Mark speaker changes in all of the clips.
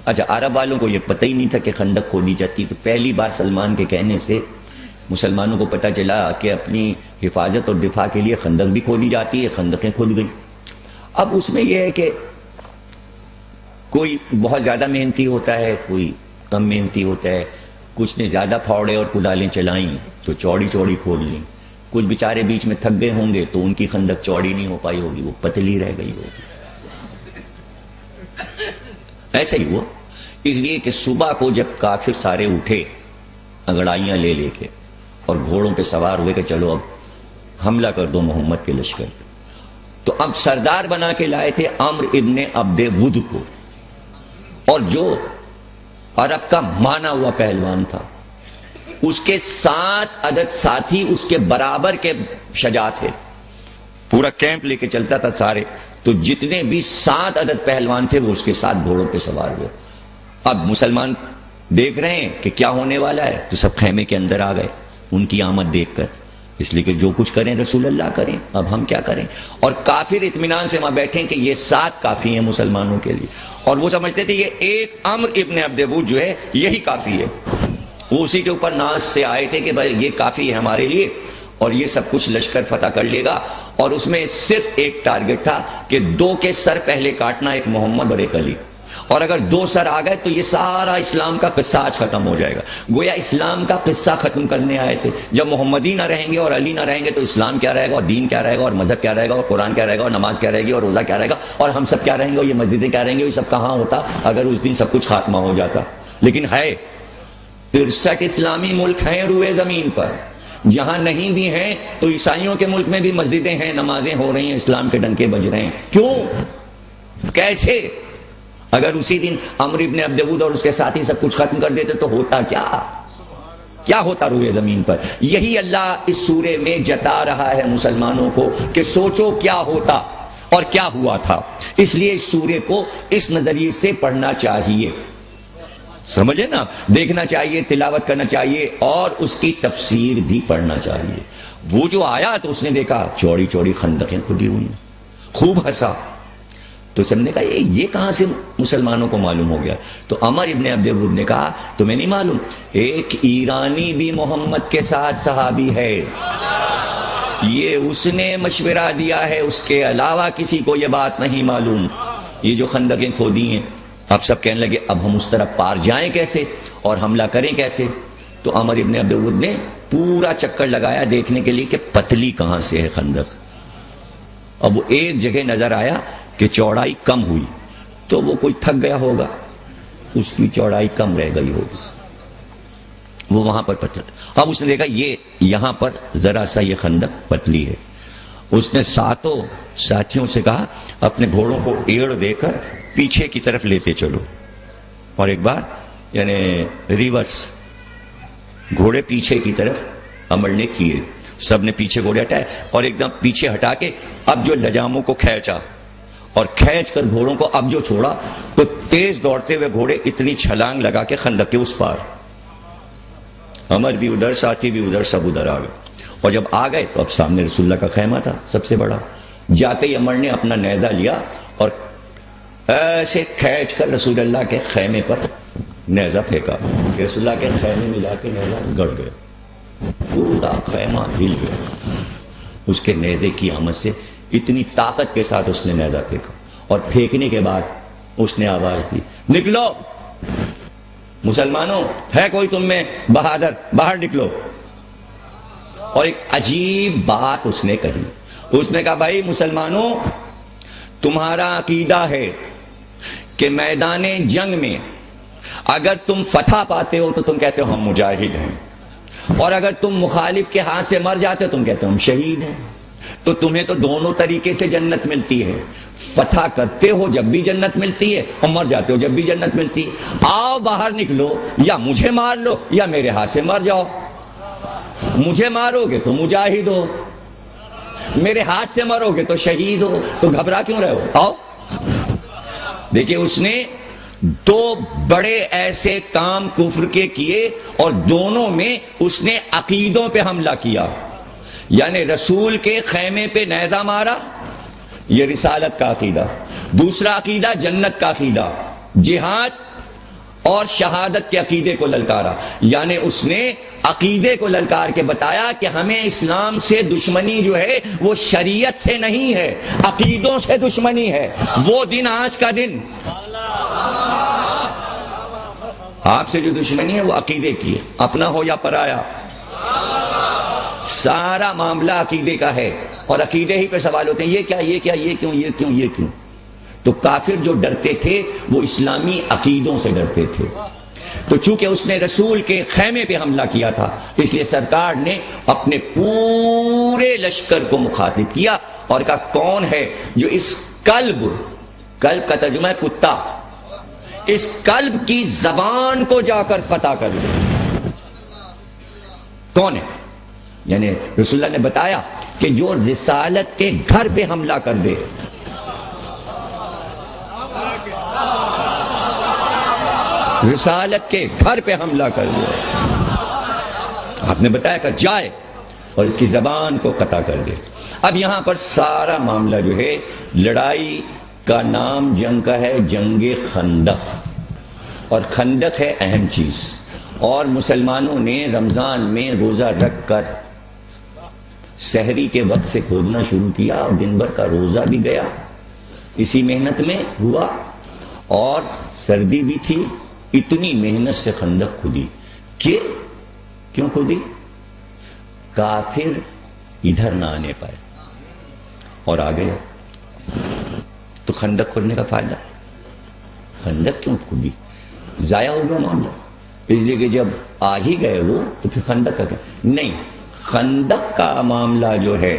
Speaker 1: اچھا، عرب والوں کو یہ پتہ ہی نہیں تھا کہ خندق کھودی جاتی، تو پہلی بار سلمان کے کہنے سے مسلمانوں کو پتہ چلا کہ اپنی حفاظت اور دفاع کے لیے خندق بھی کھودی جاتی ہے، خندقیں کھود گئی۔ اب اس میں یہ ہے کہ کوئی بہت زیادہ محنتی ہوتا ہے، کوئی کم محنتی ہوتا ہے، کچھ نے زیادہ پھاوڑے اور کدالیں چلائیں تو چوڑی چوڑی کھود لیں، کچھ بیچارے بیچ میں تھک گئے ہوں گے تو ان کی خندق چوڑی نہیں ہو پائی ہوگی، وہ پتلی رہ گئی ہوگی۔ ایسا ہی ہوا، اس لیے کہ صبح کو جب کافر سارے اٹھے انگڑائیاں لے لے کے اور گھوڑوں پہ سوار ہوئے کہ چلو اب حملہ کر دو محمد کے لشکر پہ، تو اب سردار بنا کے لائے تھے عمرو ابن عبد ود کو، اور جو عرب کا مانا ہوا پہلوان تھا، اس کے 7 عدد ساتھی اس کے برابر کے شجاع تھے، پورا کیمپ لے کے چلتا تھا سارے، تو جتنے بھی 7 عدد پہلوان تھے وہ اس کے ساتھ گھوڑوں پہ سوار ہوئے۔ اب مسلمان دیکھ رہے ہیں کہ کیا ہونے والا ہے، تو سب خیمے کے اندر آ گئے ان کی آمد دیکھ کر، اس لیے کہ جو کچھ کریں رسول اللہ کریں، اب ہم کیا کریں۔ اور کافر اطمینان سے وہاں بیٹھیں کہ یہ 7 کافی ہیں مسلمانوں کے لیے، اور وہ سمجھتے تھے یہ ایک عمرو ابن عبد ود جو ہے یہی کافی ہے، وہ اسی کے اوپر ناز سے آئے تھے کہ بھائی یہ کافی ہے ہمارے لیے اور یہ سب کچھ لشکر فتح کر لے گا۔ اور اس میں صرف ایک ٹارگٹ تھا کہ 2 کے سر پہلے کاٹنا، ایک محمد اور ایک علی، اور اگر 2 سر آ گئے تو یہ سارا اسلام کا قصہ آج ختم ہو جائے گا۔ گویا اسلام کا قصہ ختم کرنے آئے تھے، جب محمدی نہ رہیں گے اور علی نہ رہیں گے تو اسلام کیا رہے گا، اور دین کیا رہے گا، اور مذہب کیا رہے گا، اور قرآن کیا رہے گا، اور نماز کیا رہے گی، اور روزہ کیا رہے گا، اور ہم سب کیا رہیں گے، اور یہ مسجدیں کیا رہیں گے، یہ سب کہاں ہوتا اگر اس دن سب کچھ خاتمہ ہو جاتا۔ لیکن ہے 63 اسلامی ملک ہیں روئے زمین پر، جہاں نہیں بھی ہیں تو عیسائیوں کے ملک میں بھی مسجدیں ہیں، نمازیں ہو رہی ہیں، اسلام کے ڈنکے بج رہے ہیں۔ کیوں؟ کیسے؟ اگر اسی دن عمرو ابن عبد ود اور اس کے ساتھی سب کچھ ختم کر دیتے تو ہوتا کیا ہوتا روئے زمین پر۔ یہی اللہ اس سورے میں جتا رہا ہے مسلمانوں کو کہ سوچو کیا ہوتا اور کیا ہوا تھا۔ اس لیے اس سورے کو اس نظریے سے پڑھنا چاہیے، سمجھے نا، دیکھنا چاہیے، تلاوت کرنا چاہیے، اور اس کی تفسیر بھی پڑھنا چاہیے۔ وہ جو آیا تو اس نے دیکھا چوڑی چوڑی خندقیں کھدی ہوئی ہیں، خوب ہنسا، تو سب نے کہا یہ کہاں سے مسلمانوں کو معلوم ہو گیا؟ تو عمرو ابن عبد ود نے کہا تمہیں نہیں معلوم، ایک ایرانی بھی محمد کے ساتھ صحابی ہے، یہ اس نے مشورہ دیا ہے، اس کے علاوہ کسی کو یہ بات نہیں معلوم۔ یہ جو خندقیں کھودی ہیں، اب سب کہنے لگے اب ہم اس طرف پار جائیں کیسے اور حملہ کریں کیسے؟ تو عمرو ابن عبد ود نے پورا چکر لگایا دیکھنے کے لیے کہ پتلی کہاں سے ہے خندق۔ اب وہ ایک جگہ نظر آیا کہ چوڑائی کم ہوئی، تو وہ کوئی تھک گیا ہوگا، اس کی چوڑائی کم رہ گئی ہوگی، وہ وہاں پر پتھر تھا۔ اب اس نے دیکھا یہ یہاں پر ذرا سا یہ خندق پتلی ہے، اس نے 7 ساتھیوں سے کہا اپنے گھوڑوں کو ایڑ دے کر پیچھے کی طرف لیتے چلو، اور ایک بار یعنی ریورس گھوڑے پیچھے کی طرف عمل کیے، سب نے پیچھے گھوڑے ہٹائے اور ایک دم پیچھے ہٹا کے اب جو لجاموں کو کھینچا اور کھینچ کر گھوڑوں کو اب جو چھوڑا تو تیز دوڑتے ہوئے گھوڑے اتنی چھلانگ لگا کے خندق کے اس پار، عمر بھی ادھر، ساتھی بھی ادھر، سب ادھر آ گئے۔ اور جب آ گئے تو اب سامنے رسول اللہ کا خیمہ تھا سب سے بڑا، جاتے ہی عمر نے اپنا نیزہ لیا اور ایسے کھینچ کر رسول اللہ کے خیمے پر نیزہ پھینکا کہ رسول اللہ کے خیمے میں جا کے نیزہ گڑ گیا، پورا خیمہ ہل گیا اس کے نیزے کی آمد سے۔ اتنی طاقت کے ساتھ اس نے نیزہ پھینکا، اور پھینکنے کے بعد اس نے آواز دی نکلو مسلمانوں، ہے کوئی تم میں بہادر، باہر نکلو۔ اور ایک عجیب بات اس نے کہی، اس نے کہا بھائی مسلمانوں، تمہارا عقیدہ ہے کہ میدان جنگ میں اگر تم فتح پاتے ہو تو تم کہتے ہو ہم مجاہد ہیں، اور اگر تم مخالف کے ہاتھ سے مر جاتے ہو تم کہتے ہو ہم شہید ہیں۔ تو تمہیں تو دونوں طریقے سے جنت ملتی ہے، فتح کرتے ہو جب بھی جنت ملتی ہے اور مر جاتے ہو جب بھی جنت ملتی ہے۔ آؤ باہر نکلو، یا مجھے مار لو یا میرے ہاتھ سے مر جاؤ۔ مجھے مارو گے تو مجاہد ہو، میرے ہاتھ سے مرو گے تو شہید ہو، تو گھبرا کیوں رہے ہو؟ آؤ۔ دیکھیے اس نے 2 بڑے ایسے کام کفر کے کیے، اور دونوں میں اس نے عقیدوں پہ حملہ کیا، یعنی رسول کے خیمے پہ نیزہ مارا، یہ رسالت کا عقیدہ، دوسرا عقیدہ جنت کا عقیدہ، جہاد اور شہادت کے عقیدے کو للکارا. یعنی اس نے عقیدے کو للکار کے بتایا کہ ہمیں اسلام سے دشمنی جو ہے وہ شریعت سے نہیں ہے، عقیدوں سے دشمنی ہے. وہ دن آج کا دن آپ سے جو دشمنی ہے وہ عقیدے کی ہے، اپنا ہو یا پرایا، سارا معاملہ عقیدے کا ہے. اور عقیدے ہی پہ سوال ہوتے ہیں، یہ کیا، یہ کیا، یہ کیوں، یہ کیوں، یہ کیوں. تو کافر جو ڈرتے تھے وہ اسلامی عقیدوں سے ڈرتے تھے. تو چونکہ اس نے رسول کے خیمے پہ حملہ کیا تھا، اس لیے سرکار نے اپنے پورے لشکر کو مخاطب کیا اور کہا کون ہے جو اس قلب کا ترجمہ ہے کتا، اس قلب کی زبان کو جا کر پتہ کر لے کون ہے. یعنی رسول اللہ نے بتایا کہ جو رسالت کے گھر پہ حملہ کر دے، رسالت کے گھر پہ حملہ کر دے، آپ نے بتایا کہ جائے اور اس کی زبان کو قطع کر دے. اب یہاں پر سارا معاملہ جو ہے، لڑائی کا نام جنگ کا ہے جنگ خندق، اور خندق ہے اہم چیز. اور مسلمانوں نے رمضان میں روزہ رکھ کر سحری کے وقت سے کھودنا شروع کیا اور دن بھر کا روزہ بھی گیا، اسی محنت میں ہوا، اور سردی بھی تھی. اتنی محنت سے خندق کھودی. کیوں کھودی؟ کافر ادھر نہ آنے پائے، اور آ گئے. تو خندق کھودنے کا فائدہ، خندق کیوں کھودی؟ ضائع ہو گیا معاملہ. اس لیے کہ جب آ ہی گئے وہ تو پھر خندق کا کیا؟ نہیں، خندق کا معاملہ جو ہے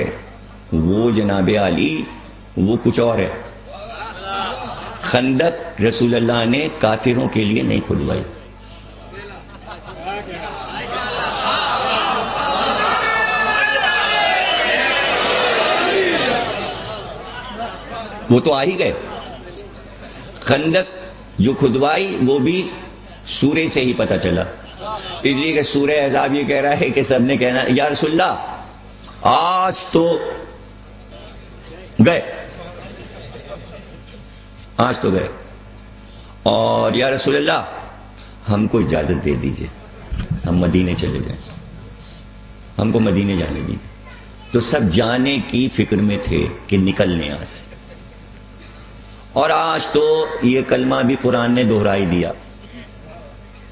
Speaker 1: وہ جناب علی وہ کچھ اور ہے. خندق رسول اللہ نے کافروں کے لیے نہیں کھدوائی. وہ تو آ ہی گئے. خندق جو کھدوائی وہ بھی سورہ سے ہی پتہ چلا. اس لیے کہ سورہ احزاب یہ کہہ رہا ہے کہ سب نے کہنا یا رسول اللہ آج تو گئے، آج تو گئے، اور یا رسول اللہ ہم کو اجازت دے دیجئے، ہم مدینے چلے جائیں، ہم کو مدینے جانے دیجئے. تو سب جانے کی فکر میں تھے کہ نکلنے آج سے. اور آج تو یہ کلمہ بھی قرآن نے دہرائی دیا،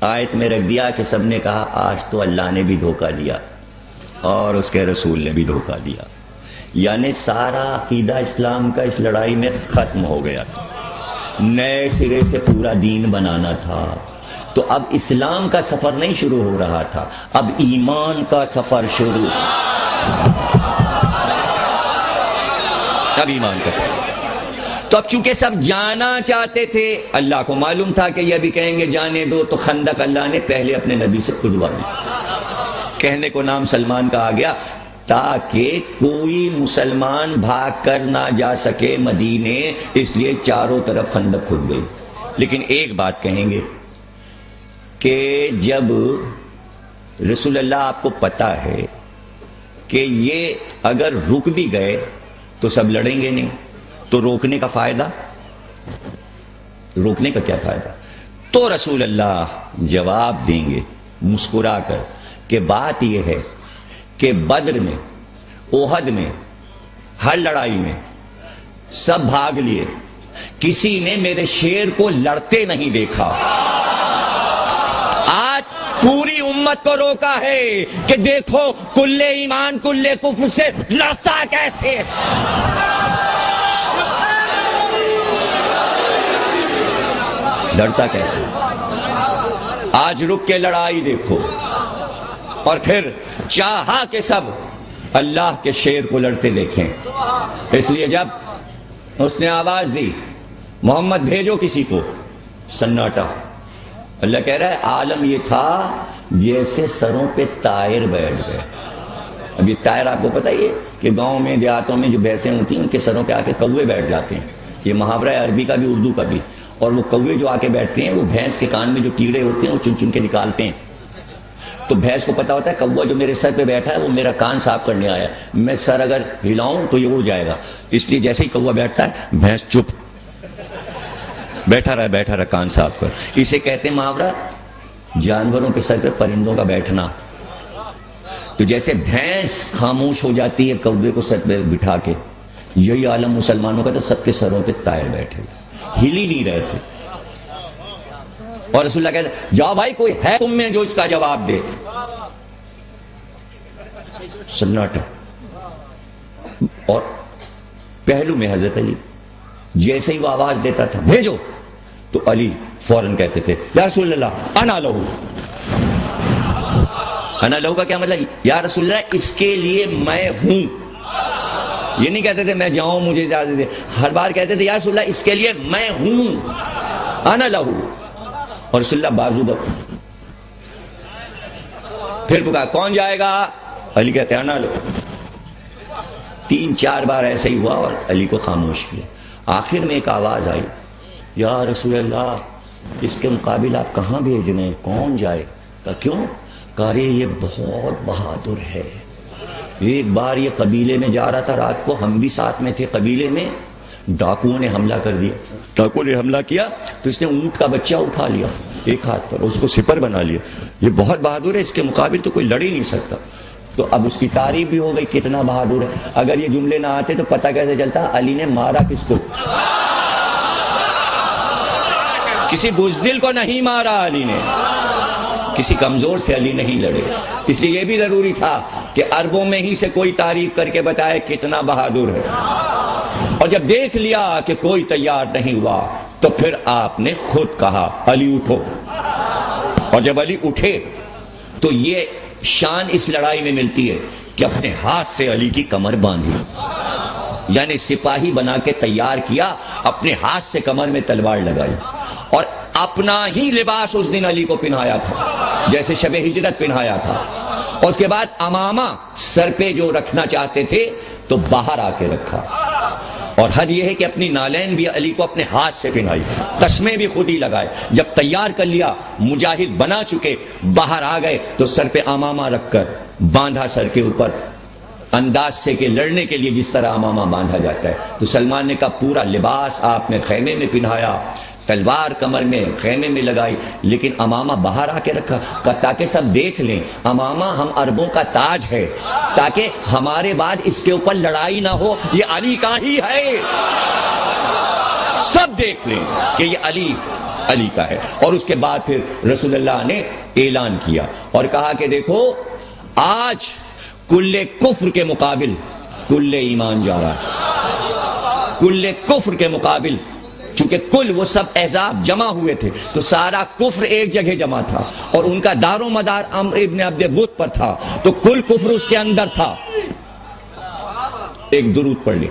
Speaker 1: آیت میں رکھ دیا کہ سب نے کہا آج تو اللہ نے بھی دھوکہ دیا اور اس کے رسول نے بھی دھوکہ دیا. یعنی سارا عقیدہ اسلام کا اس لڑائی میں ختم ہو گیا تھا. نئے سرے سے پورا دین بنانا تھا. تو اب اسلام کا سفر نہیں شروع ہو رہا تھا، اب ایمان کا سفر شروع، اب ایمان کا سفر. تو اب چونکہ سب جانا چاہتے تھے، اللہ کو معلوم تھا کہ یہ بھی کہیں گے جانے دو، تو خندق اللہ نے پہلے اپنے نبی سے کھدوا دی. کہنے کو نام سلمان کا آ گیا تاکہ کوئی مسلمان بھاگ کر نہ جا سکے مدینے، اس لیے چاروں طرف خندق کھد گئی. لیکن ایک بات کہیں گے کہ جب رسول اللہ آپ کو پتا ہے کہ یہ اگر رک بھی گئے تو سب لڑیں گے نہیں، تو روکنے کا فائدہ، روکنے کا کیا فائدہ؟ تو رسول اللہ جواب دیں گے مسکرا کر کہ بات یہ ہے کہ بدر میں، احد میں، ہر لڑائی میں سب بھاگ لیے، کسی نے میرے شیر کو لڑتے نہیں دیکھا. آج پوری امت کو روکا ہے کہ دیکھو کل ایمان کل کفر سے لڑتا کیسے. لڑتا کیسے؟ آج رک کے لڑائی دیکھو. اور پھر چاہا کہ سب اللہ کے شیر کو لڑتے دیکھیں. اس لیے جب اس نے آواز دی محمد بھیجو کسی کو، سناٹا. اللہ کہہ رہا ہے عالم یہ تھا جیسے سروں پہ طائر بیٹھ گئے. اب یہ طائر آپ کو پتہ ہی ہے کہ گاؤں میں دیہاتوں میں جو بھینسیں ہوتی ہیں ان کے سروں پہ آ کے کوے بیٹھ جاتے ہیں. یہ محاورہ ہے عربی کا بھی اردو کا بھی. اور وہ کوے جو آ کے بیٹھتے ہیں وہ بھینس کے کان میں جو کیڑے ہوتے ہیں وہ چن چن کے نکالتے ہیں. تو بھینس کو پتا ہوتا ہے کوا جو میرے سر پہ بیٹھا ہے وہ میرا کان صاف کرنے آیا ہے، میں سر اگر ہلاؤں تو یہ اڑ جائے گا. اس لیے جیسے ہی کوا بیٹھتا ہے بھینس چپ بیٹھا رہا کان صاف کر. اسے کہتے ہیں محاورہ جانوروں کے سر پہ پرندوں کا بیٹھنا. تو جیسے بھینس خاموش ہو جاتی ہے کوے کو سر پہ بٹھا کے، یہی عالم مسلمانوں کا، تو سب کے سروں پہ طائر بیٹھے، ہل ہی نہیں رہے تھے. اور رسول اللہ کہتے ہیں جاؤ بھائی کوئی ہے تم میں جو اس کا جواب دے. سناٹا. اور پہلو میں حضرت علی جیسے ہی وہ آواز دیتا تھا بھیجو، تو علی فوراً کہتے تھے یا رسول اللہ انا لہو. انا لہو کا کیا مطلب؟ یا رسول اللہ اس کے لیے میں ہوں. یہ نہیں کہتے تھے میں جاؤں مجھے اجازت دے، ہر بار کہتے تھے یا رسول اللہ اس کے لیے میں ہوں، انا لہو. اور رسول اللہ بازو دب. پھر پکار کون جائے گا؟ علی کہتے ہیں انا لہو. 3-4 بار ایسے ہی ہوا اور علی کو خاموش کیا. آخر میں ایک آواز آئی یا رسول اللہ اس کے مقابل آپ کہاں بھیج رہے ہیں، کون جائے؟ کہ کیوں؟ کہا یہ بہت بہادر ہے. ایک بار یہ قبیلے میں جا رہا تھا رات کو، ہم بھی ساتھ میں تھے، قبیلے میں ڈاکوؤں نے حملہ کر دیا. ڈاکو نے حملہ کیا تو اس نے اونٹ کا بچہ اٹھا لیا ایک ہاتھ پر، اس کو سپر بنا لیا. یہ بہت بہادر ہے، اس کے مقابل تو کوئی لڑ ہی نہیں سکتا. تو اب اس کی تعریف بھی ہو گئی کتنا بہادر ہے. اگر یہ جملے نہ آتے تو پتہ کیسے چلتا علی نے مارا کس کو؟ کسی بزدل کو نہیں مارا علی نے، کسی کمزور سے علی نہیں لڑے. اس لیے یہ بھی ضروری تھا کہ عربوں میں ہی سے کوئی تعریف کر کے بتائے کتنا بہادر ہے. اور جب دیکھ لیا کہ کوئی تیار نہیں ہوا تو پھر آپ نے خود کہا علی اٹھو. اور جب علی اٹھے تو یہ شان اس لڑائی میں ملتی ہے کہ اپنے ہاتھ سے علی کی کمر باندھی، یعنی سپاہی بنا کے تیار کیا، اپنے ہاتھ سے کمر میں تلوار لگائی اور اپنا ہی لباس اس دن علی کو پہنایا تھا جیسے شب ہجرت پہنایا تھا. اور اس کے بعد امامہ سر پہ جو رکھنا چاہتے تھے تو باہر آ کے رکھا. اور حد یہ ہے کہ اپنی نالین بھی علی کو اپنے ہاتھ سے پہنائی، تسمے بھی خود ہی لگائے. جب تیار کر لیا، مجاہد بنا چکے، باہر آ گئے تو سر پہ امامہ رکھ کر باندھا سر کے اوپر، انداز سے کہ لڑنے کے لیے جس طرح امامہ باندھا جاتا ہے. تو سلمان نے کہا پورا لباس آپ نے خیمے میں پہنایا، تلوار کمر میں خیمے میں لگائی، لیکن امامہ باہر آ کے رکھا تاکہ سب دیکھ لیں امامہ ہم عربوں کا تاج ہے، تاکہ ہمارے بعد اس کے اوپر لڑائی نہ ہو، یہ علی کا ہی ہے، سب دیکھ لیں کہ یہ علی کا ہے. اور اس کے بعد پھر رسول اللہ نے اعلان کیا اور کہا کہ دیکھو آج کل کفر کے مقابل کل ایمان جا رہا ہے. کل کفر کے مقابل، چونکہ کل وہ سب احزاب جمع ہوئے تھے تو سارا کفر ایک جگہ جمع تھا اور ان کا دار و مدار عمرو ابن عبد ود پر تھا، تو کل کفر اس کے اندر تھا. ایک درود پڑھ لیں.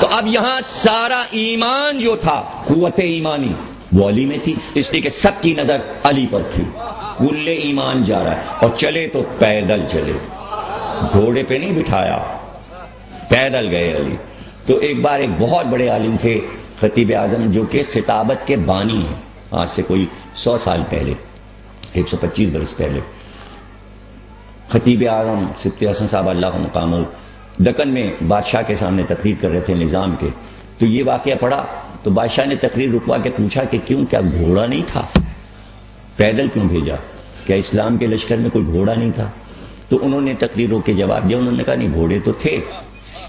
Speaker 1: تو اب یہاں سارا ایمان جو تھا، قوت ایمانی وہ علی میں تھی، اس لیے کہ سب کی نظر علی پر تھی. کل ایمان جا رہا ہے اور چلے تو پیدل چلے، گھوڑے پہ نہیں بٹھایا، پیدل گئے علی. تو ایک بار ایک بہت بڑے عالم تھے خطیب اعظم، جو کہ خطابت کے بانی ہیں، آج سے کوئی 100 سال پہلے، 125 برس پہلے، خطیب اعظم صفت حسن صاحب اللہ مقام دکن میں بادشاہ کے سامنے تقریر کر رہے تھے نظام کے. تو یہ واقعہ پڑا تو بادشاہ نے تقریر رکوا کے پوچھا کہ کیوں، کیا گھوڑا نہیں تھا، پیدل کیوں بھیجا، کیا اسلام کے لشکر میں کوئی گھوڑا نہیں تھا؟ تو انہوں نے تقریر روک کے جواب دیا، انہوں نے کہا نہیں گھوڑے تو تھے،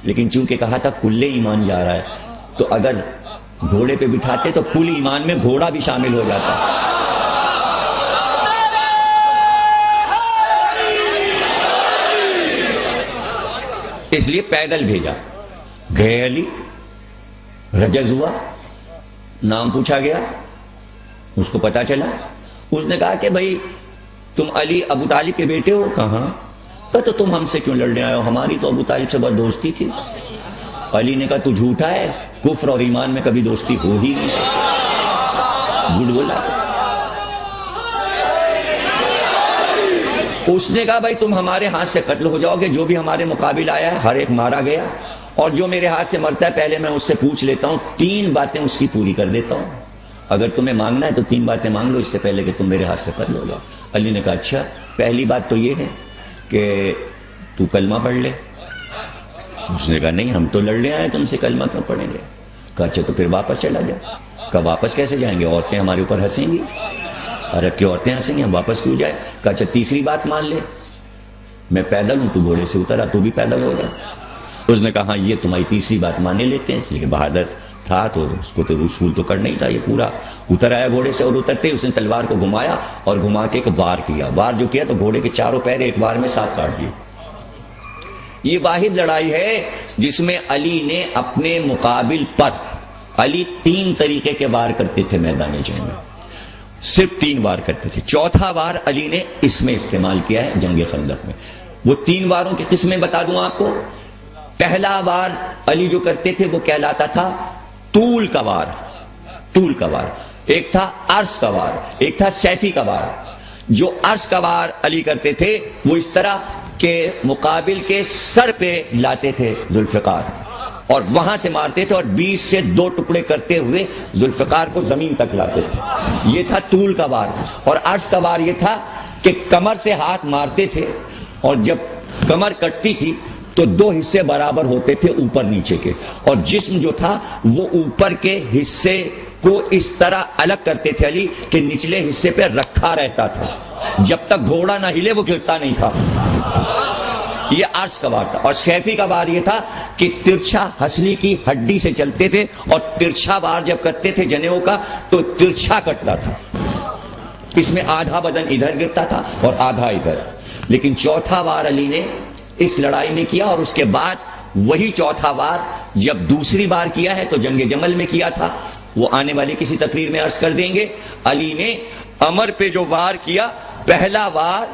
Speaker 1: لیکن چونکہ کہا تھا کل ایمان جا رہا ہے تو اگر گھوڑے پہ بٹھاتے تو کل ایمان میں گھوڑا بھی شامل ہو جاتا. اس لیے پیدل بھیجا. گئے علی، رجز ہوا، نام پوچھا گیا، اس کو پتا چلا. اس نے کہا کہ بھائی تم علی ابو طالب کے بیٹے ہو؟ کہاں. تو تم ہم سے کیوں لڑنے آئے ہو، ہماری تو ابو طالب سے بہت دوستی تھی. علی نے کہا تو جھوٹا ہے، کفر اور ایمان میں کبھی دوستی ہو ہی نہیں سکتی، جھوٹ بولا. اس نے کہا بھائی تم ہمارے ہاتھ سے قتل ہو جاؤ گے، جو بھی ہمارے مقابل آیا ہے ہر ایک مارا گیا، اور جو میرے ہاتھ سے مرتا ہے پہلے میں اس سے پوچھ لیتا ہوں، 3 باتیں اس کی پوری کر دیتا ہوں. اگر تمہیں مانگنا ہے تو 3 باتیں مانگ لو اس سے پہلے کہ تم میرے ہاتھ سے قتل ہو جاؤ. علی نے کہا اچھا، پہلی بات تو یہ ہے کہ تو کلمہ پڑھ لے. اس نے کہا نہیں ہم تو لڑنے آئے، تم سے کلمہ کیوں پڑھیں گے. کہا اچھا تو پھر واپس چلا جا. کہا واپس کیسے جائیں گے؟ عورتیں ہمارے اوپر ہنسیں گی. عرب کی عورتیں ہنسیں گی, ہم واپس کیوں جائیں؟ کہا اچھا تیسری بات مان لے, میں پیدل ہوں, تو گھوڑے سے اترا, تو بھی پیدل ہو جا. اس نے کہا ہاں یہ تمہاری تیسری بات مانے لیتے ہیں. لیکن بہادر تھا تو اس کو تو اصول تو کرنا ہی تھا. یہ پورا اتر آیا گھوڑے سے, اور اترتے اس نے تلوار کو گھمایا اور گھما کے ایک وار کیا. وار جو کیا تو گھوڑے کے چاروں پیر ایک وار میں 7 کاٹ دیے. یہ واحد لڑائی ہے جس میں علی نے اپنے مقابل پر, علی 3 طریقے کے وار کرتے تھے میدان جنگ میں, صرف 3 وار کرتے تھے. چوتھا وار علی نے اس میں استعمال کیا ہے جنگ خندق میں. وہ 3 واروں کی قسمیں بتا دوں آپ کو. پہلا وار علی جو کرتے تھے وہ کہلاتا تھا طول کا وار, طول کا وار. ایک تھا عرض کا وار, ایک تھا سیفی کا وار. جو عرض کا وار علی کرتے تھے وہ اس طرح کہ مقابل کے سر پہ لاتے تھے ذوالفقار اور وہاں سے مارتے تھے, اور 20 سے 2 ٹکڑے کرتے ہوئے ذوالفقار کو زمین تک لاتے تھے. یہ تھا طول کا وار. اور عرض کا وار یہ تھا کہ کمر سے ہاتھ مارتے تھے, اور جب کمر کٹتی تھی تو 2 حصے برابر ہوتے تھے اوپر نیچے کے, اور جسم جو تھا وہ اوپر کے حصے کو اس طرح الگ کرتے تھے علی کہ نچلے حصے پہ رکھا رہتا تھا, جب تک گھوڑا نہ ہلے وہ گرتا نہیں تھا. یہ عرض کا وار تھا. اور سیفی کا وار یہ تھا کہ ترچھا ہنسلی کی ہڈی سے چلتے تھے, اور ترچھا وار جب کرتے تھے جنیوں کا تو ترچھا کٹتا تھا. اس میں آدھا بدن ادھر گرتا تھا اور آدھا ادھر. لیکن چوتھا وار علی نے اس لڑائی میں کیا, اور اس کے بعد وہی چوتھا وار جب دوسری بار کیا ہے تو جنگ جمل میں کیا تھا, وہ آنے والی کسی تقریر میں عرض کر دیں گے. علی نے عمر پہ جو وار کیا, پہلا وار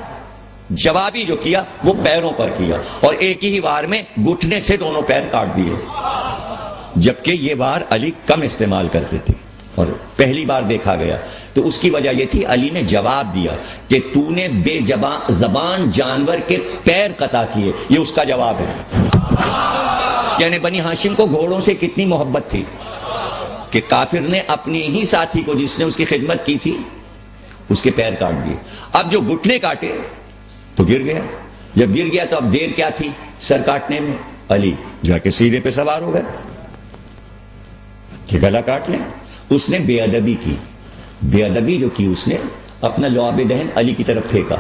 Speaker 1: جوابی جو کیا وہ پیروں پر کیا, اور ایک ہی وار میں گھٹنے سے دونوں پیر کاٹ دیے, جبکہ یہ وار علی کم استعمال کرتے تھے اور پہلی بار دیکھا گیا. تو اس کی وجہ یہ تھی علی نے جواب دیا کہ تو نے بے زبان جانور کے پیر قطع کیے, یہ اس کا جواب ہے. یعنی بنی ہاشم کو گھوڑوں سے کتنی محبت تھی کہ کافر نے اپنے ہی ساتھی کو جس نے اس کی خدمت کی تھی اس کے پیر کاٹ دیے. اب جو گھٹنے کاٹے تو گر گیا, جب گر گیا تو اب دیر کیا تھی سر کاٹنے میں, علی جا کے سینے پہ سوار ہو گئے کہ گلا کاٹ لیں. اس نے بے ادبی کی, بے ادبی جو کی اس نے اپنا لعاب دہن علی کی طرف پھینکا.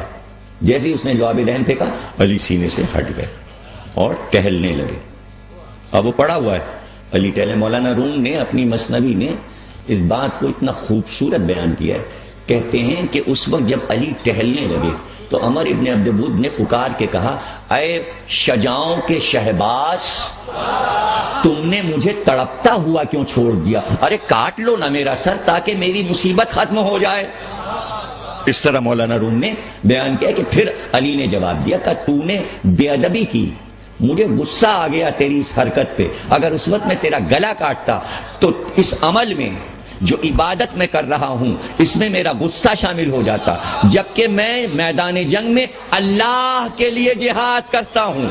Speaker 1: جیسے ہی اس نے لعاب دہن پھینکا علی سینے سے ہٹ گئے اور ٹہلنے لگے. اب وہ پڑا ہوا ہے علی ٹہلے. مولانا روم نے اپنی مثنوی میں اس بات کو اتنا خوبصورت بیان کیا ہے. کہتے ہیں کہ اس وقت جب علی ٹہلنے لگے تو عمر ابن عبدالبود نے پکار کے کہا, اے شجاعوں کے شہباز, تم نے مجھے تڑپتا ہوا کیوں چھوڑ دیا؟ ارے کاٹ لو نا میرا سر تاکہ میری مصیبت ختم ہو جائے. اس طرح مولانا روم نے بیان کیا کہ پھر علی نے جواب دیا کہ تو نے بے ادبی کی, مجھے غصہ آ گیا تیری اس حرکت پہ. اگر اس وقت میں تیرا گلا کاٹتا تو اس عمل میں جو عبادت میں کر رہا ہوں اس میں میرا غصہ شامل ہو جاتا, جبکہ میں میدان جنگ میں اللہ کے لیے جہاد کرتا ہوں.